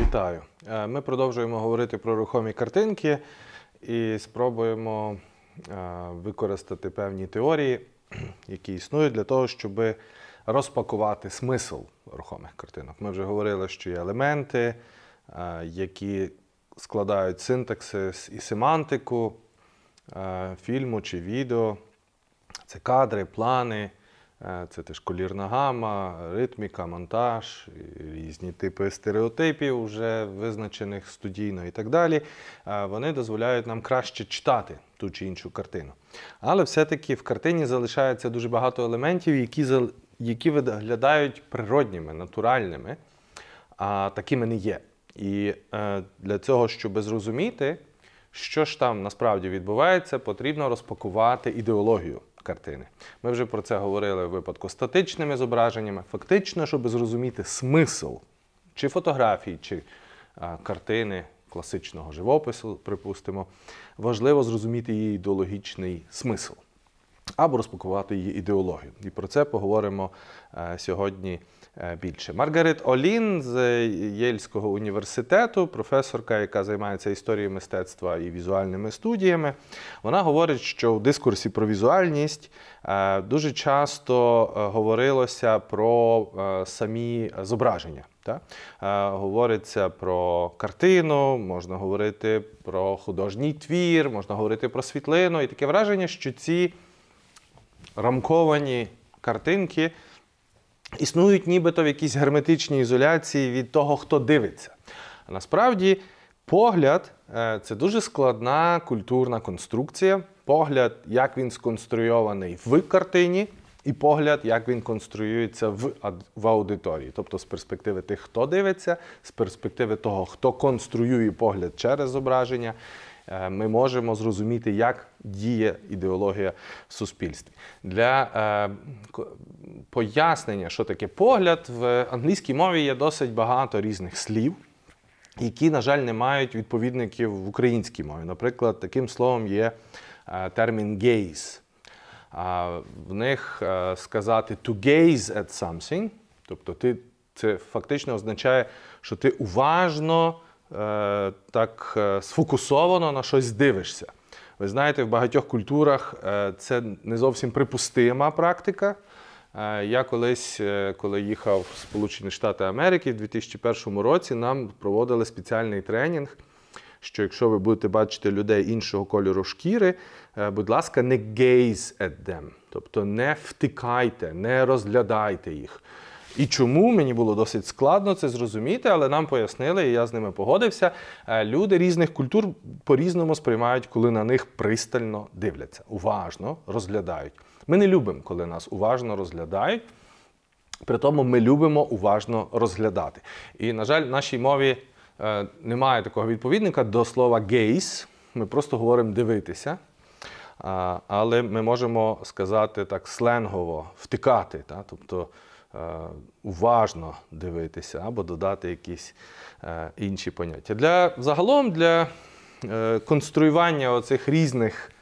Вітаю! Ми продовжуємо говорити про рухомі картинки і спробуємо використати певні теорії, які існують для того, щоб розпакувати смисл рухомих картинок. Ми вже говорили, що є елементи, які складають синтаксис і семантику фільму чи відео. Це кадри, плани, це теж колірна гама, ритміка, монтаж, різні типи стереотипів, вже визначених студійно і так далі. Вони дозволяють нам краще читати ту чи іншу картину. Але все-таки в картині залишається дуже багато елементів, які виглядають природніми, натуральними, а такими не є. І для цього, щоб зрозуміти, що ж там насправді відбувається, потрібно розпакувати ідеологію картини. Ми вже про це говорили в випадку з статичними зображеннями. Фактично, щоб зрозуміти смисл чи фотографії, чи картини класичного живопису, припустимо, важливо зрозуміти її ідеологічний смисл або розпакувати її ідеологію. І про це поговоримо сьогодні більше. Маргарет Олін з Єльського університету, професорка, яка займається історією мистецтва і візуальними студіями, вона говорить, що в дискурсі про візуальність дуже часто говорилося про самі зображення. Говориться про картину, можна говорити про художній твір, можна говорити про світлину. І таке враження, що ці рамковані картинки існують нібито в якійсь герметичній ізоляції від того, хто дивиться. А насправді погляд – це дуже складна культурна конструкція. Погляд, як він сконструйований в картині, і погляд, як він конструюється в аудиторії. Тобто з перспективи тих, хто дивиться, з перспективи того, хто конструює погляд через зображення, ми можемо зрозуміти, як діє ідеологія в суспільстві. Для пояснення, що таке погляд, в англійській мові є досить багато різних слів, які, на жаль, не мають відповідників в українській мові. Наприклад, таким словом є термін gaze. В них сказати to gaze at something, тобто це фактично означає, що ти уважно, так сфокусовано на щось дивишся. Ви знаєте, в багатьох культурах це не зовсім припустима практика. Я колись, коли їхав в Сполучені Штати Америки в 2001 році, нам проводили спеціальний тренінг, що якщо ви будете бачити людей іншого кольору шкіри, будь ласка, не gaze at them. Тобто не втикайте, не розглядайте їх. І чому? Мені було досить складно це зрозуміти, але нам пояснили, і я з ними погодився. Люди різних культур по-різному сприймають, коли на них пристально дивляться, уважно розглядають. Ми не любимо, коли нас уважно розглядають, при тому ми любимо уважно розглядати. І, на жаль, в нашій мові немає такого відповідника до слова gaze, ми просто говоримо «дивитися». Але ми можемо сказати так сленгово «втикати», тобто уважно дивитися або додати якісь інші поняття. Загалом для конструювання оцих різних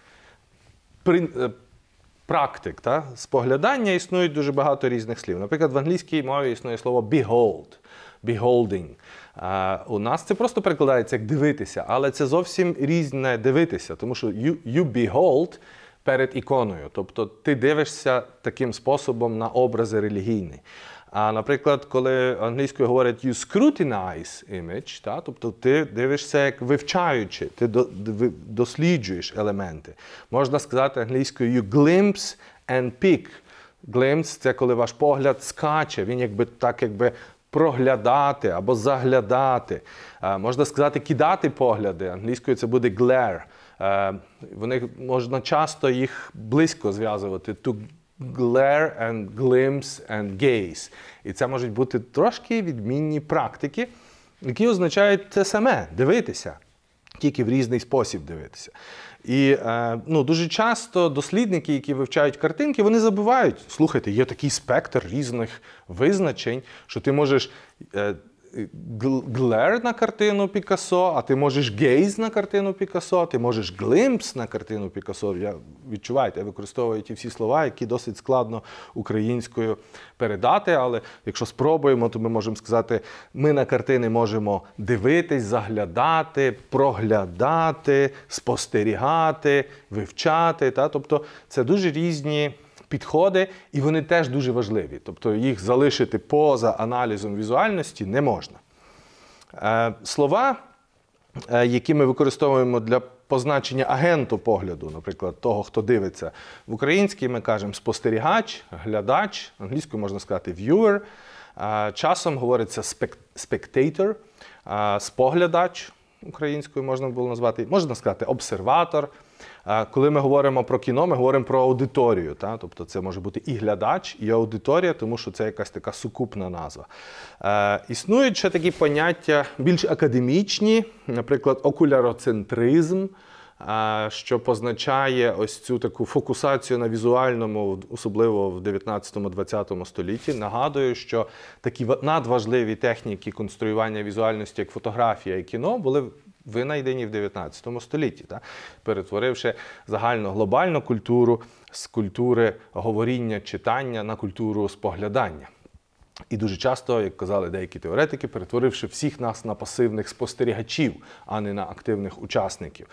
практик споглядання існують дуже багато різних слів. Наприклад, в англійській мові існує слово behold, beholding. У нас це просто перекладається як дивитися, але це зовсім різне дивитися, тому що you behold перед іконою, тобто ти дивишся таким способом на образи релігійні. А, наприклад, коли англійською говорять you scrutinize image, тобто ти дивишся як вивчаючи, ти досліджуєш елементи. Можна сказати англійською you glimpse and peek. Glimpse – це коли ваш погляд скаче, він якби проглядати або заглядати. Можна сказати кидати погляди, англійською це буде glare. Можна часто їх близько зв'язувати. To glare and glimpse and gaze. І це можуть бути трошки відмінні практики, які означають те саме – дивитися, тільки в різний спосіб дивитися. І дуже часто дослідники, які вивчають картинки, вони забувають, слухайте, є такий спектр різних визначень, що ти можеш glare на картину Пікассо, а ти можеш gaze на картину Пікассо, ти можеш glimpse на картину Пікассо. Відчуваєте, я використовую ті всі слова, які досить складно українською передати, але якщо спробуємо, то ми можемо сказати, ми на картини можемо дивитись, заглядати, проглядати, спостерігати, вивчати. Тобто це дуже різні підходи, і вони теж дуже важливі. Тобто їх залишити поза аналізом візуальності не можна. Слова, які ми використовуємо для позначення агенту погляду, наприклад, того, хто дивиться. В українській ми кажемо спостерігач, глядач, англійською можна сказати viewer, часом говориться spectator, споглядач, українською можна було назвати, можна сказати обсерватор. Коли ми говоримо про кіно, ми говоримо про аудиторію. Тобто це може бути і глядач, і аудиторія, тому що це якась така сукупна назва. Існують ще такі поняття більш академічні, наприклад, окуляроцентризм, що позначає ось цю таку фокусацію на візуальному, особливо в 19-20 столітті. Нагадую, що такі надважливі техніки конструювання візуальності, як фотографія і кіно, були винайдені в 19 столітті, перетворивши загальну глобальну культуру з культури говоріння, читання на культуру споглядання. І дуже часто, як казали деякі теоретики, перетворивши всіх нас на пасивних спостерігачів, а не на активних учасників.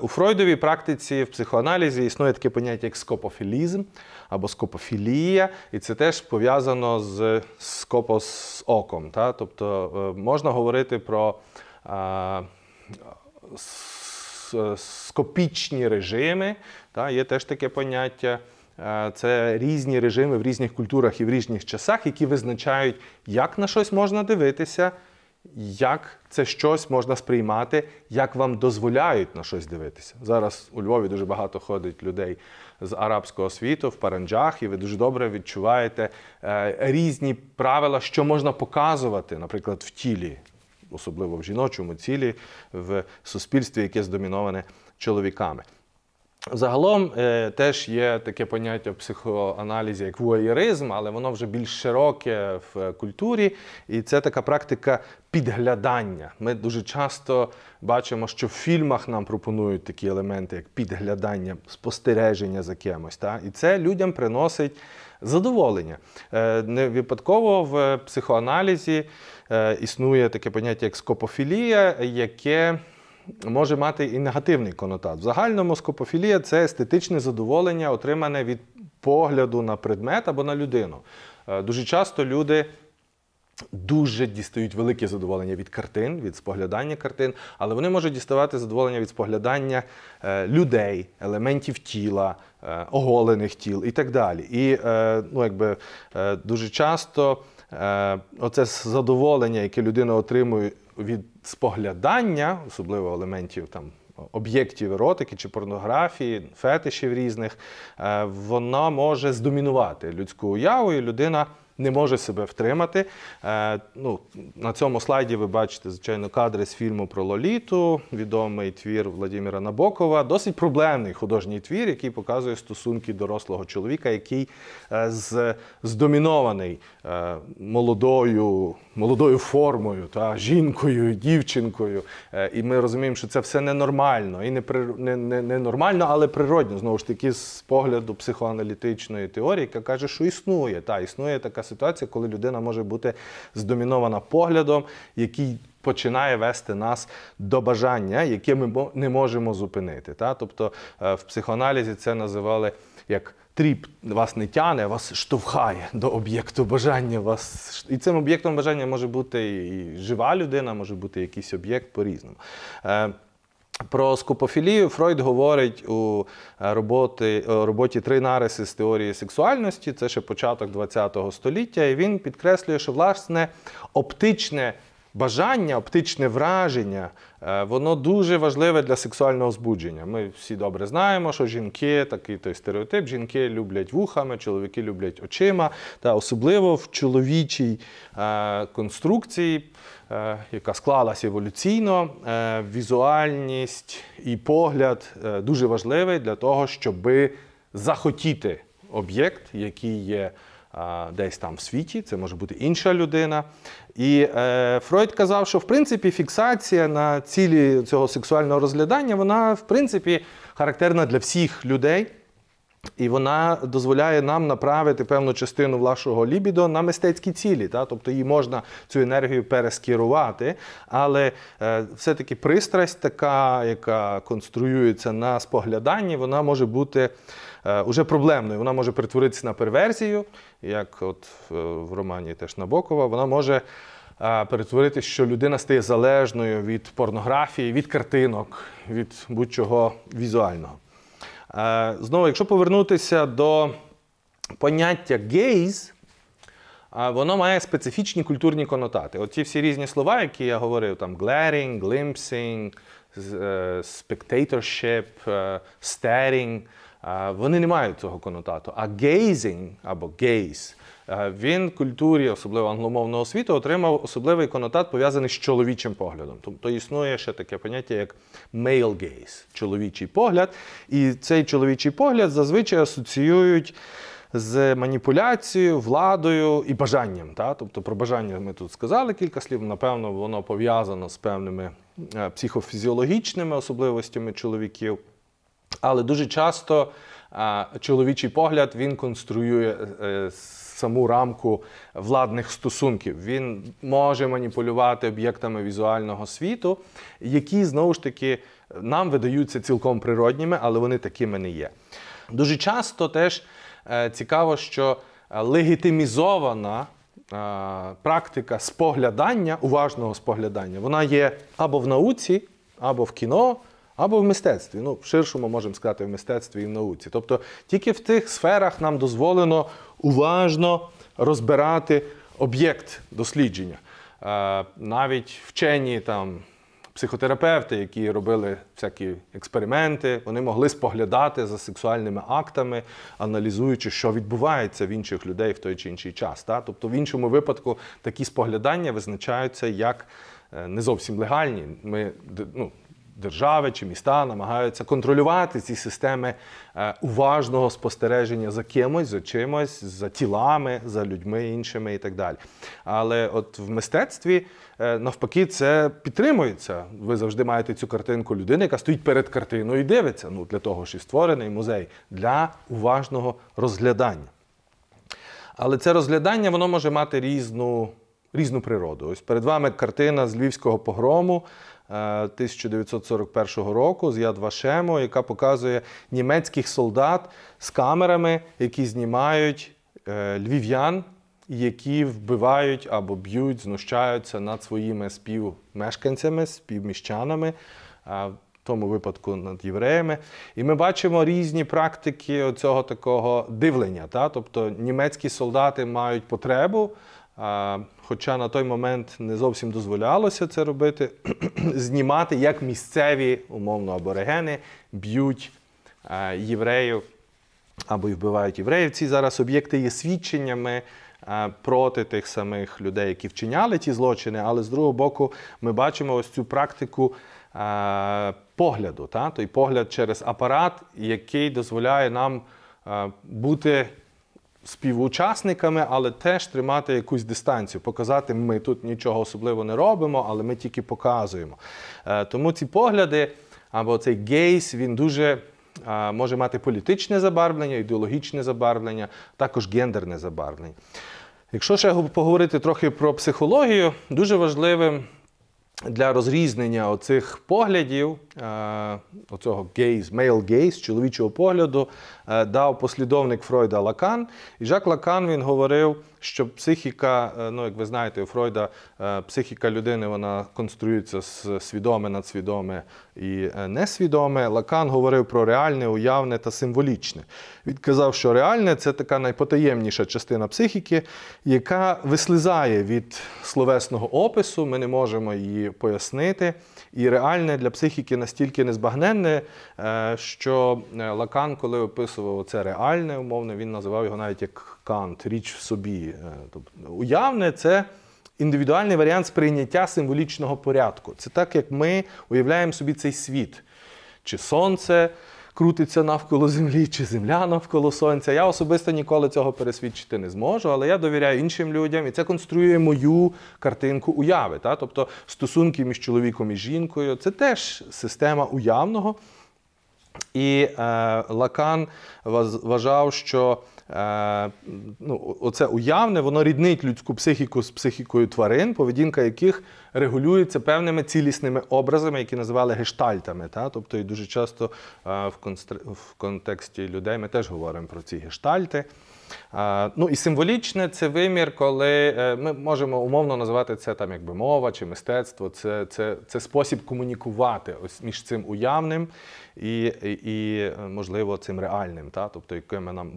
У фройдовій практиці в психоаналізі існує таке поняття, як скопофілізм або скопофілія, і це теж пов'язано з скопос з оком. Тобто можна говорити про скопічні режими, є теж таке поняття. Це різні режими в різних культурах і в різних часах, які визначають, як на щось можна дивитися, як це щось можна сприймати, як вам дозволяють на щось дивитися. Зараз у Львові дуже багато ходить людей з арабського світу, в паранджах, і ви дуже добре відчуваєте різні правила, що можна показувати, наприклад, в тілі, особливо в жіночому тілі, в суспільстві, яке здоміноване чоловіками. Загалом теж є таке поняття в психоаналізі, як вуаєризм, але воно вже більш широке в культурі, і це така практика підглядання. Ми дуже часто бачимо, що в фільмах нам пропонують такі елементи, як підглядання, спостереження за кимось. І це людям приносить задоволення. Не випадково в психоаналізі існує таке поняття, як скопофілія, яке може мати і негативний конотат. В загальному скопофілія – це естетичне задоволення, отримане від погляду на предмет або на людину. Дуже часто люди дуже дістають велике задоволення від картин, від споглядання картин, але вони можуть діставати задоволення від споглядання людей, елементів тіла, оголених тіл і так далі. І дуже часто оце задоволення, яке людина отримує від споглядання, особливо елементів об'єктів еротики чи порнографії, фетишів різних, воно може здомінувати людську уяву, і людина не може себе втримати. На цьому слайді ви бачите, звичайно, кадри з фільму про Лоліту, відомий твір Владимира Набокова, досить проблемний художній твір, який показує стосунки дорослого чоловіка, який здомінований молодою формою, жінкою, дівчинкою. І ми розуміємо, що це все ненормально, і не нормально, але природно, знову ж таки, з погляду психоаналітичної теорії, яка каже, що існує така ситуація, коли людина може бути здомінована поглядом, який починає вести нас до бажання, яке ми не можемо зупинити. Тобто в психоаналізі це називали як тріп. Вас не тяне, вас штовхає до об'єкту бажання. І цим об'єктом бажання може бути і жива людина, може бути якийсь об'єкт по-різному. Про скопофілію Фройд говорить у роботі «Три нариси з теорії сексуальності», це ще початок ХХ століття, і він підкреслює, що, власне, оптичне бажання, оптичне враження, воно дуже важливе для сексуального збудження. Ми всі добре знаємо, що жінки, такий той стереотип, жінки люблять вухами, чоловіки люблять очима, та особливо в чоловічій конструкції, яка склалася еволюційно, візуальність і погляд дуже важливий для того, щоб захотіти об'єкт, який є десь там в світі, це може бути інша людина. І Фройд казав, що в принципі фіксація на цілі цього сексуального розглядання, вона в принципі характерна для всіх людей. І вона дозволяє нам направити певну частину вашого лібідо на мистецькі цілі. Тобто її можна цю енергію перескерувати, але все-таки пристрасть така, яка конструюється на спогляданні, вона може бути уже проблемною. Вона може перетворитися на перверзію, як от в романі теж Набокова, вона може перетворитися, що людина стає залежною від порнографії, від картинок, від будь-чого візуального. Знову, якщо повернутися до поняття «гейз», воно має специфічні культурні конотати. От ті всі різні слова, які я говорив, там glaring, glimpsing, spectatorship, staring, вони не мають цього конотату. А gazing або gaze, він в культурі, особливо англомовного світу, отримав особливий конотат, пов'язаний з чоловічим поглядом. Тобто існує ще таке поняття, як male gaze, чоловічий погляд. І цей чоловічий погляд зазвичай асоціюють з маніпуляцією, владою і бажанням. Тобто про бажання ми тут сказали кілька слів, напевно, воно пов'язано з певними психофізіологічними особливостями чоловіків. Але дуже часто чоловічий погляд, він конструює саму рамку владних стосунків. Він може маніпулювати об'єктами візуального світу, які, знову ж таки, нам видаються цілком природніми, але вони такими не є. Дуже часто теж цікаво, що легітимізована практика споглядання, уважного споглядання, вона є або в науці, або в кіно, або в мистецтві. В ширшому можемо сказати в мистецтві і в науці. Тобто тільки в тих сферах нам дозволено уважно розбирати об'єкт дослідження. Навіть вчені психотерапевти, які робили всякі експерименти, вони могли споглядати за сексуальними актами, аналізуючи, що відбувається в інших людей в той чи інший час. Тобто в іншому випадку такі споглядання визначаються як не зовсім легальні. Держави чи міста намагаються контролювати ці системи уважного спостереження за кимось, за чимось, за тілами, за людьми іншими і так далі. Але от в мистецтві, навпаки, це підтримується. Ви завжди маєте цю картинку людини, яка стоїть перед картиною і дивиться. Для того ж і створений музей, для уважного розглядання. Але це розглядання, воно може мати різну природу. Ось перед вами картина з Львівського погрому 1941 року з Яд Вашему, яка показує німецьких солдат з камерами, які знімають львів'ян, які вбивають або б'ють, знущаються над своїми співмешканцями, співміщанами, в тому випадку над євреями. І ми бачимо різні практики цього такого дивлення. Тобто німецькі солдати мають потребу, хоча на той момент не зовсім дозволялося це робити, знімати, як місцеві, умовно, аборигени б'ють євреїв або й вбивають євреїв. Ці зараз об'єкти є свідченнями проти тих самих людей, які вчиняли ті злочини, але з другого боку ми бачимо ось цю практику погляду, той погляд через апарат, який дозволяє нам бути співучасниками, але теж тримати якусь дистанцію, показати, ми тут нічого особливо не робимо, але ми тільки показуємо. Тому ці погляди, або цей гейз, він дуже може мати політичне забарвлення, ідеологічне забарвлення, також гендерне забарвлення. Якщо ще поговорити трохи про психологію, дуже важливим для розрізнення оцих поглядів, оцього gaze, male gaze, чоловічого погляду, дав послідовник Фройда Лакан. І Жак Лакан, він говорив, що психіка, як ви знаєте, у Фройда психіка людини, вона конструюється з свідоме, надсвідоме і несвідоме. Лакан говорив про реальне, уявне та символічне. Він казав, що реальне – це така найпотаємніша частина психіки, яка вислизає від словесного опису, ми не можемо її пояснити. І реальне для психіки настільки незбагненне, що Лакан, коли описував це реальне, умовно, він називав його навіть як Кант, річ в собі. Тобто, уявне – це індивідуальний варіант сприйняття символічного порядку. Це так, як ми уявляємо собі цей світ. Чи сонце, крутиться навколо Землі, чи Земля навколо Сонця. Я особисто ніколи цього пересвідчити не зможу, але я довіряю іншим людям, і це конструює мою картинку уяви. Тобто стосунки між чоловіком і жінкою – це теж система уявного. І Лакан вважав, що оце уявне, воно ріднить людську психіку з психікою тварин, поведінка яких регулюється певними цілісними образами, які називали гештальтами. Тобто і дуже часто в контексті людей ми теж говоримо про ці гештальти. І символічне – це вимір, коли ми можемо умовно називати це якби мова чи мистецтво. Це спосіб комунікувати ось між цим уявним і можливо, цим реальним, тобто якими нам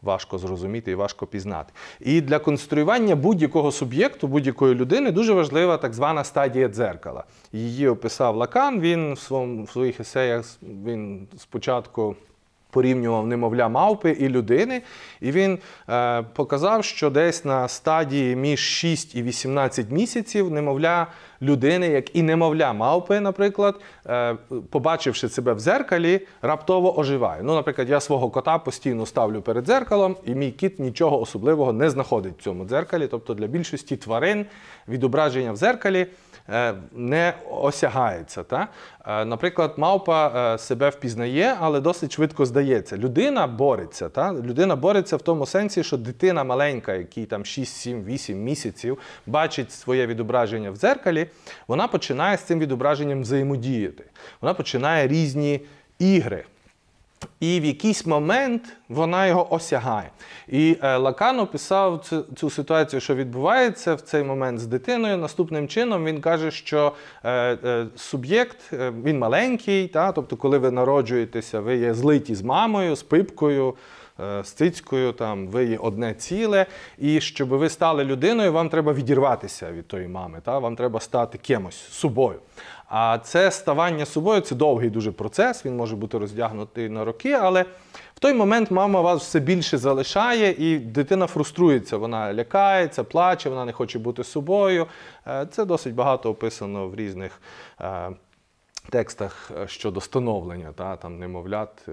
важко зрозуміти і важко пізнати. І для конструювання будь-якого суб'єкту, будь-якої людини дуже важлива так звана стадія дзеркала. Її описав Лакан, він в своїх есеях спочатку порівнював немовля мавпи і людини, і він показав, що десь на стадії між 6 і 18 місяців немовля людини, як і немовля мавпи, наприклад, побачивши себе в дзеркалі, раптово оживає. Наприклад, я свого кота постійно ставлю перед дзеркалом, і мій кіт нічого особливого не знаходить в цьому дзеркалі. Тобто для більшості тварин відображення в дзеркалі не осягається. Наприклад, мавпа себе впізнає, але досить швидко здається. Людина бореться. Людина бореться в тому сенсі, що дитина маленька, якій там 6, 7, 8 місяців, бачить своє відображення в дзеркалі, вона починає з цим відображенням взаємодіяти. Вона починає різні ігри. І в якийсь момент вона його осягає. І Лакан описав цю ситуацію, що відбувається в цей момент з дитиною. Наступним чином він каже, що суб'єкт, він маленький, тобто коли ви народжуєтеся, ви є злиті з мамою, з пипкою, з цицькою, ви є одне ціле, і щоб ви стали людиною, вам треба відірватися від тої мами, вам треба стати кимось, собою. А це ставання собою – це довгий дуже процес, він може бути роздягнутий на роки, але в той момент мама вас все більше залишає, і дитина фруструється, вона лякається, плаче, вона не хоче бути собою. Це досить багато описано в різних текстах щодо становлення, немовлят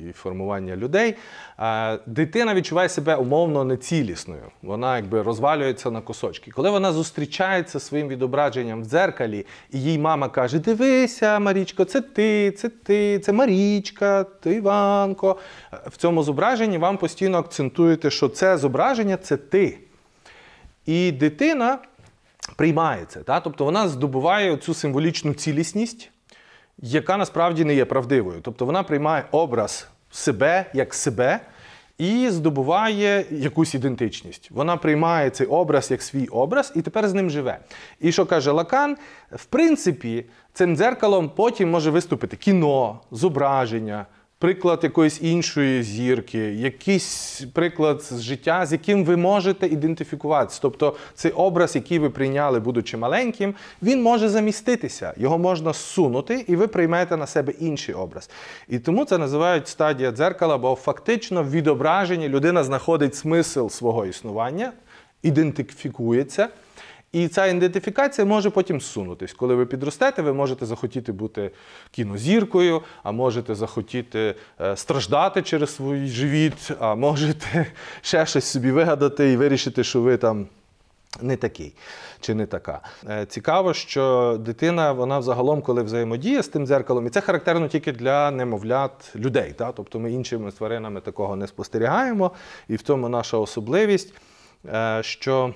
і формування людей. Дитина відчуває себе умовно нецілісною. Вона якби розвалюється на кусочки. Коли вона зустрічається зі своїм відображенням в дзеркалі, і їй мама каже: «Дивися, Марічко, це ти, це Марічка, ти Іванко». В цьому зображенні вам постійно акцентуєте, що це зображення – це ти. І дитина приймає це. Тобто вона здобуває цю символічну цілісність, яка насправді не є правдивою. Тобто вона приймає образ себе як себе і здобуває якусь ідентичність. Вона приймає цей образ як свій образ і тепер з ним живе. І що каже Лакан? В принципі, цим дзеркалом потім може виступити кіно, зображення, приклад якоїсь іншої зірки, якийсь приклад з життя, з яким ви можете ідентифікуватися. Тобто цей образ, який ви прийняли, будучи маленьким, він може заміститися, його можна зсунути, і ви приймете на себе інший образ. І тому це називають стадія дзеркала, бо фактично в відображенні людина знаходить смисл свого існування, ідентифікується. І ця ідентифікація може потім зсунутись. Коли ви підростете, ви можете захотіти бути кінозіркою, а можете захотіти страждати через свій живіт, а можете ще щось собі вигадати і вирішити, що ви там не такий чи не така. Цікаво, що дитина, вона взагалом, коли взаємодіє з тим дзеркалом, і це характерно тільки для немовлят людей. Тобто ми іншими тваринами такого не спостерігаємо, і в тому наша особливість, що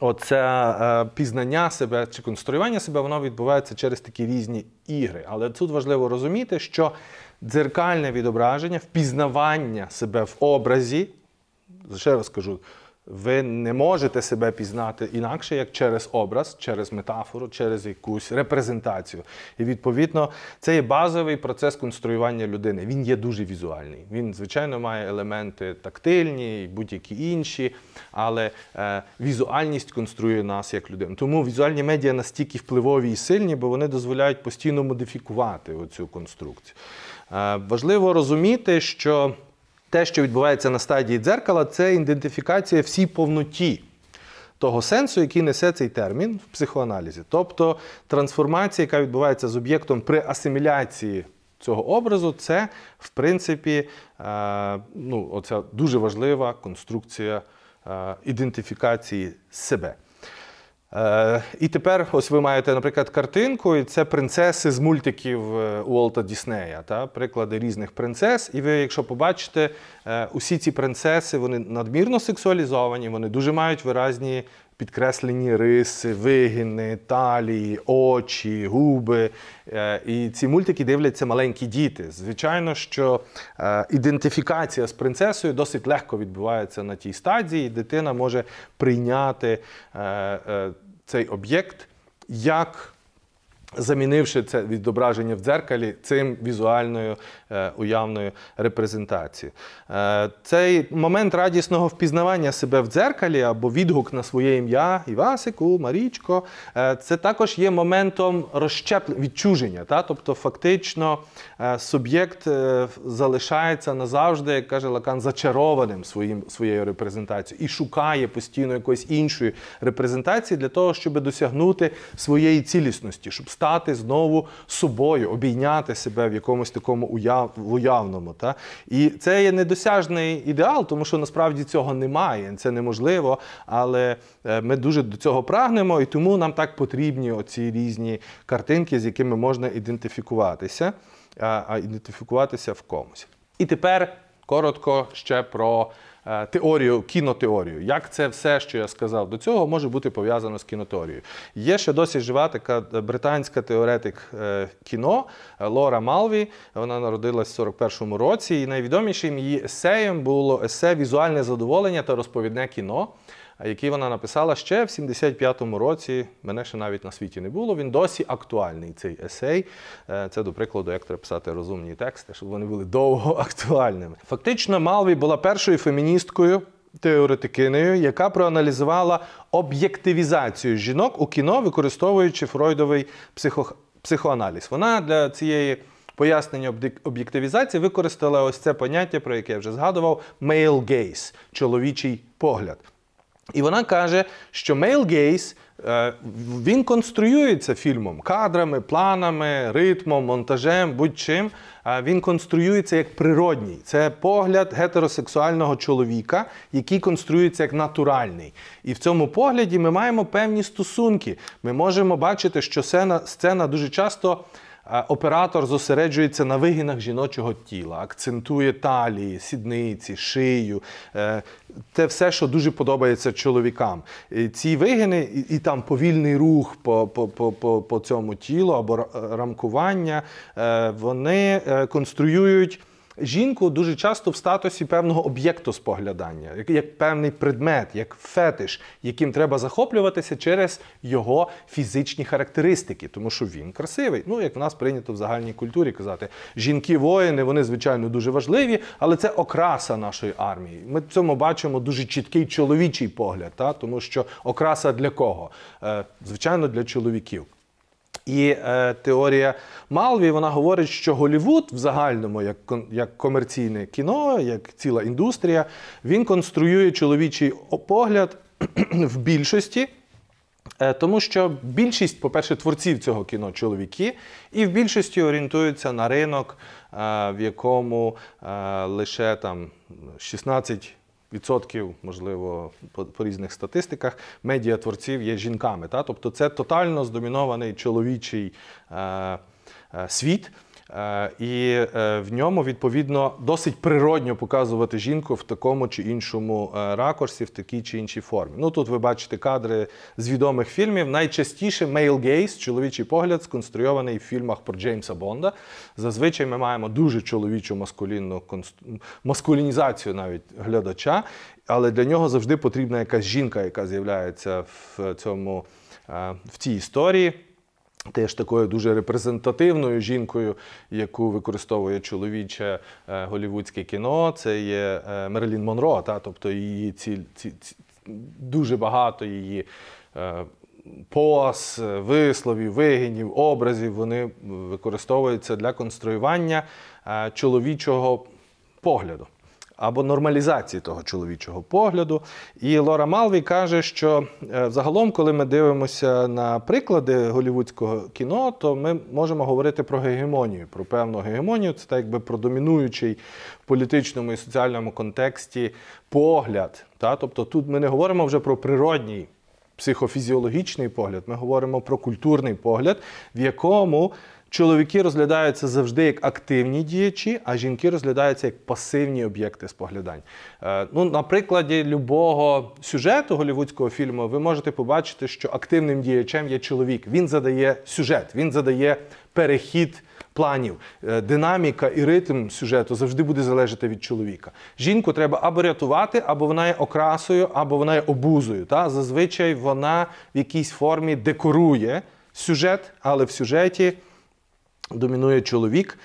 оце пізнання себе чи конструювання себе, воно відбувається через такі різні ігри. Але тут важливо розуміти, що дзеркальне відображення, впізнавання себе в образі, ще раз кажу, ви не можете себе пізнати інакше, як через образ, через метафору, через якусь репрезентацію. І, відповідно, це є базовий процес конструювання людини. Він є дуже візуальний. Він, звичайно, має елементи тактильні і будь-які інші, але візуальність конструює нас як людину. Тому візуальні медіа настільки впливові і сильні, бо вони дозволяють постійно модифікувати оцю конструкцію. Важливо розуміти, що те, що відбувається на стадії дзеркала, це ідентифікація всій повноті того сенсу, який несе цей термін в психоаналізі. Тобто трансформація, яка відбувається з об'єктом при асиміляції цього образу – це, в принципі, оця дуже важлива конструкція ідентифікації себе. І тепер ось ви маєте, наприклад, картинку, і це принцеси з мультиків Уолта Діснея, приклади різних принцес. І ви, якщо побачите, усі ці принцеси, вони надмірно сексуалізовані, вони дуже мають виразні підкреслені риси, вигини, талії, очі, губи. І ці мультики дивляться маленькі діти. Звичайно, що ідентифікація з принцесою досить легко відбувається на тій стадії, і дитина може прийняти цей об'єкт, як замінивши це відображення в дзеркалі цим візуальною уявною репрезентацією. Цей момент радісного впізнавання себе в дзеркалі або відгук на своє ім'я, Івасику, Марічко, це також є моментом відчуження. Тобто фактично суб'єкт залишається назавжди, як каже Лакан, зачарованим своєю репрезентацією і шукає постійно якоїсь іншої репрезентації для того, щоб досягнути своєї цілісності, щоб стати знову собою, обійняти себе в якомусь такому уявному. І це є недосяжний ідеал, тому що насправді цього немає, це неможливо, але ми дуже до цього прагнемо, і тому нам так потрібні оці різні картинки, з якими можна ідентифікуватися, ідентифікуватися в комусь. І тепер коротко ще про теорію, кінотеорію. Як це все, що я сказав до цього, може бути пов'язано з кінотеорією. Є ще досить жива така британська теоретик кіно Лора Малві. Вона народилась в 41-му році, і найвідомішим її есеєм було есе «Візуальне задоволення та розповідне кіно», який вона написала ще в 75-му році. Мене ще навіть на світі не було. Він досі актуальний, цей есей. Це, до прикладу, як треба писати розумні тексти, щоб вони були довго актуальними. Фактично, Малві була першою феміністкою, теоретикинею, яка проаналізувала об'єктивізацію жінок у кіно, використовуючи фройдовий психоаналіз. Вона для цієї пояснення об'єктивізації використала ось це поняття, про яке я вже згадував, male gaze – чоловічий погляд. І вона каже, що male gaze, він конструюється фільмом, кадрами, планами, ритмом, монтажем, будь-чим. Він конструюється як природній. Це погляд гетеросексуального чоловіка, який конструюється як натуральний. І в цьому погляді ми маємо певні стосунки. Ми можемо бачити, що сцена дуже часто оператор зосереджується на вигинах жіночого тіла, акцентує талії, сідниці, шию, те все, що дуже подобається чоловікам. І ці вигини і там повільний рух по цьому тілу або рамкування, вони конструюють жінку дуже часто в статусі певного об'єкту споглядання, як певний предмет, як фетиш, яким треба захоплюватися через його фізичні характеристики, тому що він красивий. Ну, як в нас прийнято в загальній культурі казати, жінки-воїни, вони, звичайно, дуже важливі, але це окраса нашої армії. Ми в цьому бачимо дуже чіткий чоловічий погляд, тому що окраса для кого? Звичайно, для чоловіків. І теорія Малві, вона говорить, що Голлівуд в загальному, як комерційне кіно, як ціла індустрія, він конструює чоловічий погляд в більшості, тому що більшість, по-перше, творців цього кіно – чоловіки, і в більшості орієнтуються на ринок, в якому лише там 16%, можливо, по різних статистиках, медіатворців є жінками. Тобто це тотально здомінований чоловічий світ, і в ньому, відповідно, досить природньо показувати жінку в такому чи іншому ракурсі, в такій чи іншій формі. Ну, тут ви бачите кадри з відомих фільмів. Найчастіше male gaze, чоловічий погляд, сконструйований в фільмах про Джеймса Бонда. Зазвичай ми маємо дуже чоловічу маскулінізацію навіть глядача, але для нього завжди потрібна якась жінка, яка з'являється в цій історії. Теж такою дуже репрезентативною жінкою, яку використовує чоловіче голлівудське кіно, це є Мерлін Монро. Тобто її дуже багато її поз, висловів, вигинів, образів, вони використовуються для конструювання чоловічого погляду. або нормалізації того чоловічого погляду. І Лора Малві каже, що загалом, коли ми дивимося на приклади голлівудського кіно, то ми можемо говорити про гегемонію, про певну гегемонію. Це так якби про домінуючий в політичному і соціальному контексті погляд. Тобто тут ми не говоримо вже про природній психофізіологічний погляд, ми говоримо про культурний погляд, в якому чоловіки розглядаються завжди як активні діячі, а жінки розглядаються як пасивні об'єкти споглядань. На прикладі любого сюжету голлівудського фільму ви можете побачити, що активним діячем є чоловік. Він задає сюжет, він задає перехід планів. Динаміка і ритм сюжету завжди буде залежати від чоловіка. Жінку треба або рятувати, або вона є окрасою, або вона є обузою. Зазвичай вона в якійсь формі декорує сюжет, але в сюжеті домінує чоловік,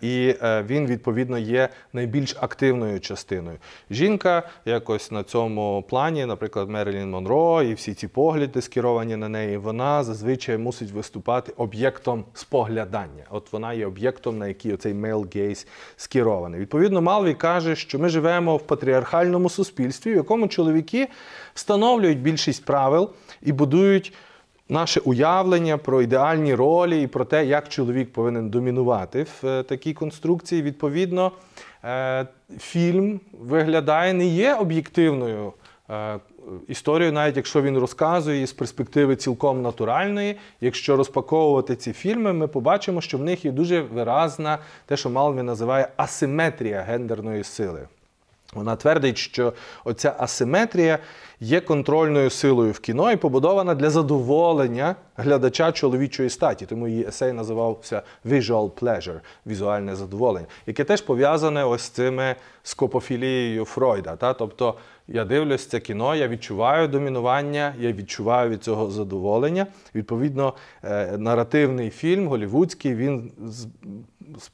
і він, відповідно, є найбільш активною частиною. Жінка якось на цьому плані, наприклад, Мерлін Монро і всі ці погляди скеровані на неї, вона зазвичай мусить виступати об'єктом споглядання. От вона є об'єктом, на який оцей male gaze скерований. Відповідно, Малві каже, що ми живемо в патріархальному суспільстві, в якому чоловіки встановлюють більшість правил і будують наше уявлення про ідеальні ролі і про те, як чоловік повинен домінувати в такій конструкції. Відповідно, фільм виглядає, не є об'єктивною історією, навіть якщо він розказує її з перспективи цілком натуральної. Якщо розпаковувати ці фільми, ми побачимо, що в них є дуже виразна, те, що Малві називає асиметрія гендерної сили. Вона твердить, що оця асиметрія є контрольною силою в кіно і побудована для задоволення глядача чоловічої статі. Тому її есей називався «Visual pleasure» – візуальне задоволення, яке теж пов'язане ось з цими скопофілією Фройда. Тобто я дивлюсь це кіно, я відчуваю домінування, я відчуваю від цього задоволення. Відповідно, наративний фільм голлівудський, він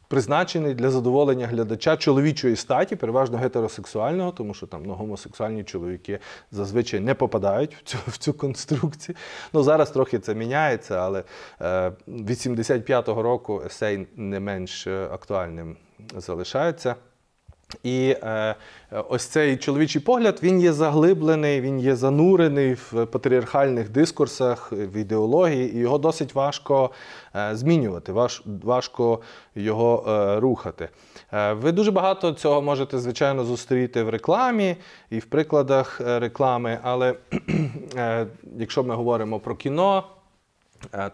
призначений для задоволення глядача чоловічої статі, переважно гетеросексуального, тому що там гомосексуальні чоловіки зазвичай не попадають в цю конструкцію. Зараз трохи це міняється, але від 75-го року есей не менш актуальним залишається. І ось цей чоловічий погляд, він є заглиблений, він є занурений в патріархальних дискурсах, в ідеології, і його досить важко змінювати, важко його рухати. Ви дуже багато цього можете, звичайно, зустріти в рекламі і в прикладах реклами, але якщо ми говоримо про кіно,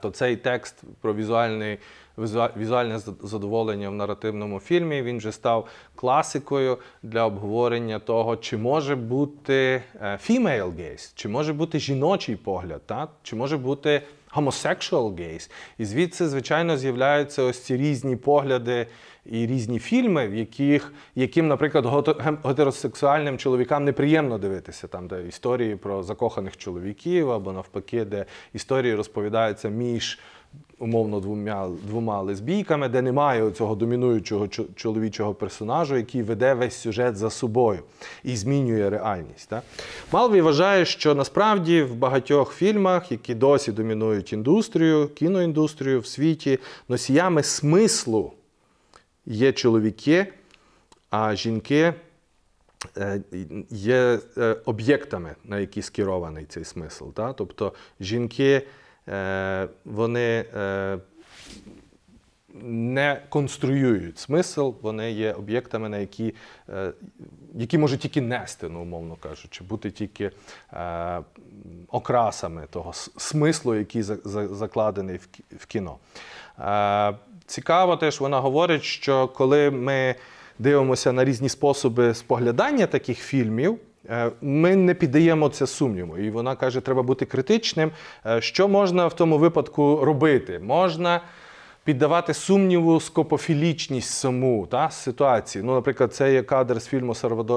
то цей текст про візуальне задоволення в наративному фільмі, він вже став класикою для обговорення того, чи може бути female gaze, чи може бути жіночий погляд, чи може бути homosexual gaze. І звідси, звичайно, з'являються ось ці різні погляди і різні фільми, яким, наприклад, гетеросексуальним чоловікам неприємно дивитися, там, де історії про закоханих чоловіків, або навпаки, де історії розповідаються між умовно двома лесбійками, де немає цього домінуючого чоловічого персонажу, який веде весь сюжет за собою і змінює реальність. Малві вважає, що насправді в багатьох фільмах, які досі домінують індустрію, кіноіндустрію в світі, носіями смислу є чоловіки, а жінки є об'єктами, на які скерований цей смисл. Тобто жінки, вони не конструюють смисл, вони є об'єктами, на які можуть тільки нести, умовно кажучи, бути тільки окрасами того смислу, який закладений в кіно. Цікаво теж, вона говорить, що коли ми дивимося на різні способи споглядання таких фільмів, ми не піддаємо це сумніву. І вона каже, треба бути критичним. Що можна в тому випадку робити? Можна піддавати сумніву скопофілічність саму ситуації. Наприклад, це є кадр з фільму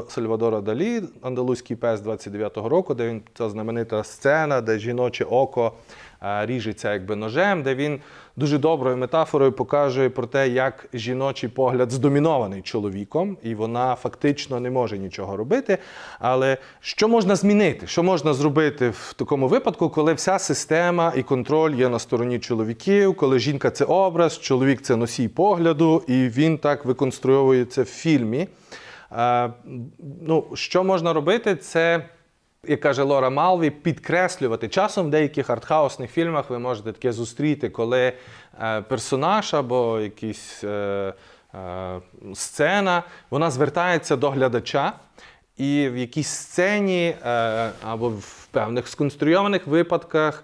Сальвадора Далі «Андалузький пес» 29-го року, де він, ця знаменита сцена, де жіноче око ріжеться якби ножем, де він дуже доброю метафорою показує про те, як жіночий погляд здомінований чоловіком, і вона фактично не може нічого робити. Але що можна змінити? Що можна зробити в такому випадку, коли вся система і контроль є на стороні чоловіків, коли жінка – це образ, чоловік – це носій погляду, і він так виконструйовується в фільмі. Що можна робити, це, як каже Лора Малві, підкреслювати. Часом в деяких артхаусних фільмах ви можете таке зустріти, коли персонаж або якийсь сцена, вона звертається до глядача, і в якійсь сцені або в певних сконструйованих випадках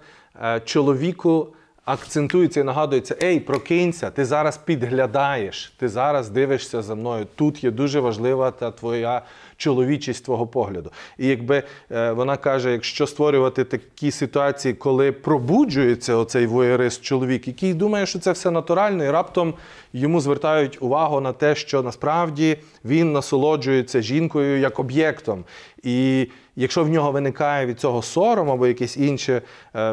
чоловіку акцентується і нагадується: «Ей, прокинься, ти зараз підглядаєш, ти зараз дивишся за мною, тут є дуже важлива та твоя чоловічість твого погляду». І якби вона каже, якщо створювати такі ситуації, коли пробуджується оцей воєрист чоловік, який думає, що це все натурально, і раптом йому звертають увагу на те, що насправді він насолоджується жінкою як об'єктом. І якщо в нього виникає від цього сором або якесь інше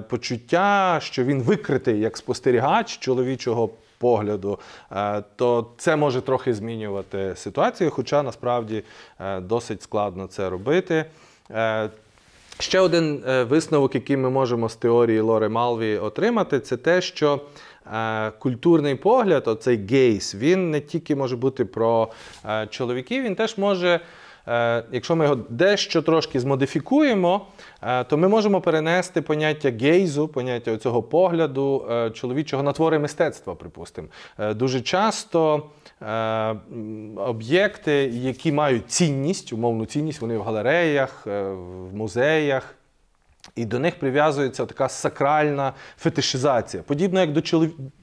почуття, що він викритий як спостерігач чоловічого погляду, то це може трохи змінювати ситуацію, хоча насправді досить складно це робити. Ще один висновок, який ми можемо з теорії Лори Малві отримати, це те, що культурний погляд, оцей гейз, він не тільки може бути про чоловіків, він теж може, якщо ми його дещо трошки змодифікуємо, то ми можемо перенести поняття гейзу, поняття цього погляду чоловічого на твори мистецтва, припустимо. Дуже часто об'єкти, які мають цінність, умовну цінність, вони в галереях, в музеях, і до них прив'язується така сакральна фетишизація. Подібно як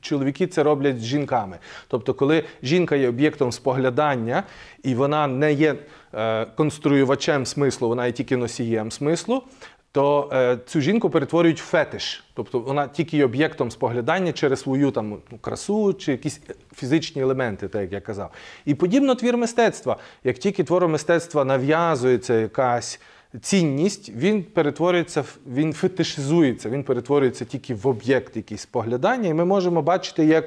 чоловіки це роблять з жінками. Тобто, коли жінка є об'єктом споглядання, і вона не є конструювачем смислу, вона є тільки носієм смислу, то цю жінку перетворюють в фетиш. Тобто вона тільки є об'єктом споглядання через свою красу чи якісь фізичні елементи, так як я казав. І подібно твір мистецтва. Як тільки твору мистецтва нав'язується якась цінність, він перетворюється, він фетишизується, він перетворюється тільки в об'єкт якийсь споглядання. І ми можемо бачити,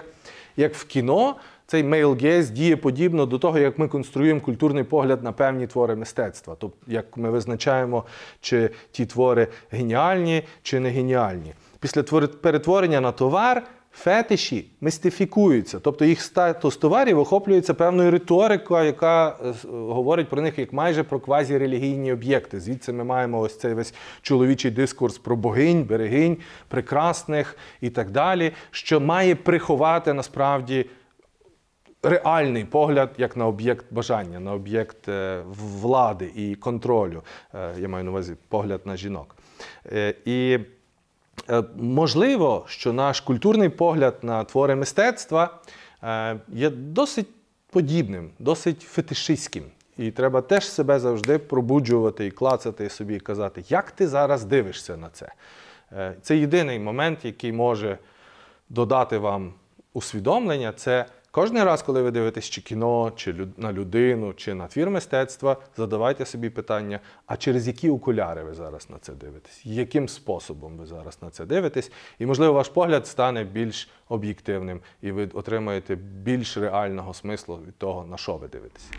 як в кіно цей male gaze діє подібно до того, як ми конструюємо культурний погляд на певні твори мистецтва. Тобто, як ми визначаємо, чи ті твори геніальні, чи не геніальні. Після перетворення на товар фетиші містифікуються, тобто їх статус товарів охоплюється певною риторикою, яка говорить про них як майже про квазірелігійні об'єкти. Звідси ми маємо ось цей весь чоловічий дискурс про богинь, берегинь, прекрасних і так далі, що має приховати насправді реальний погляд як на об'єкт бажання, на об'єкт влади і контролю. Я маю на увазі погляд на жінок. І можливо, що наш культурний погляд на твори мистецтва є досить подібним, досить фетишистським. І треба теж себе завжди пробуджувати і клацати собі і казати, як ти зараз дивишся на це. Це єдиний момент, який може додати вам усвідомлення, це кожен раз, коли ви дивитесь чи кіно, чи на людину, чи на твір мистецтва, задавайте собі питання, а через які окуляри ви зараз на це дивитесь? Яким способом ви зараз на це дивитесь? І, можливо, ваш погляд стане більш об'єктивним, і ви отримаєте більш реального смислу від того, на що ви дивитесь.